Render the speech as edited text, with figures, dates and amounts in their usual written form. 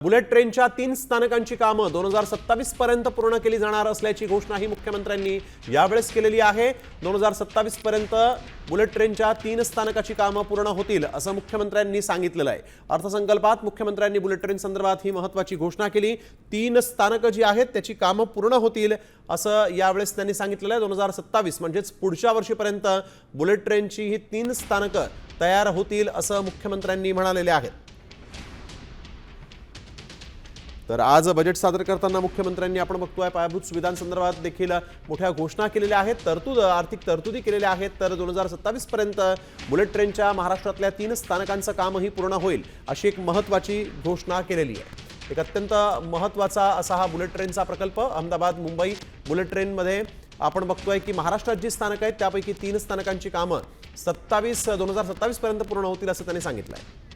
Bullet ट्रेनच्या 3 स्थानकांची कामं 2027 पर्यंत पूर्ण केली जाणार असल्याची घोषणाही मुख्यमंत्र्यांनी यावेळेस केलेली आहे। 2027 पर्यंत बुलेट ट्रेनच्या 3 स्थानकाची कामं पूर्ण होतील असं मुख्यमंत्र्यांनी सांगितलेलं आहे। अर्थसंकल्पात मुख्यमंत्र्यांनी बुलेट ट्रेन संदर्भात ही महत्त्वाची घोषणा केली। 3 स्थानकं जी आहेत त्याची कामं पूर्ण होतील असं यावेळेस त्यांनी सांगितलेलं आहे। 2027 म्हणजेच पुढच्या वर्षीपर्यंत बुलेट ट्रेनची ही 3 स्थानकं तयार होतील असं मुख्यमंत्र्यांनी म्हणालेले आहेत। तर आज बजेट सादर करताना मुख्यमंत्र्यांनी आपण बघतोय पायाभूत सुविधांसंदर्भात देखील मोठ्या घोषणा केलेल्या आहेत, आर्थिक तरतुदी केलेल्या आहेत। तर 2027 पर्यंत बुलेट ट्रेनच्या महाराष्ट्रातल्या 3 स्थानकांचं कामही पूर्ण होईल अशी एक महत्त्वाची घोषणा केलेली आहे। एक अत्यंत महत्त्वाचा असा हा बुलेट ट्रेनचा प्रकल्प अहमदाबाद मुंबई बुलेट ट्रेनमध्ये आपण बघतोय की महाराष्ट्रात जी स्थानकं आहेत त्यापैकी 3 स्थानकांची कामं 2027 पर्यंत पूर्ण होतील असं त्यांनी सांगितलं आहे।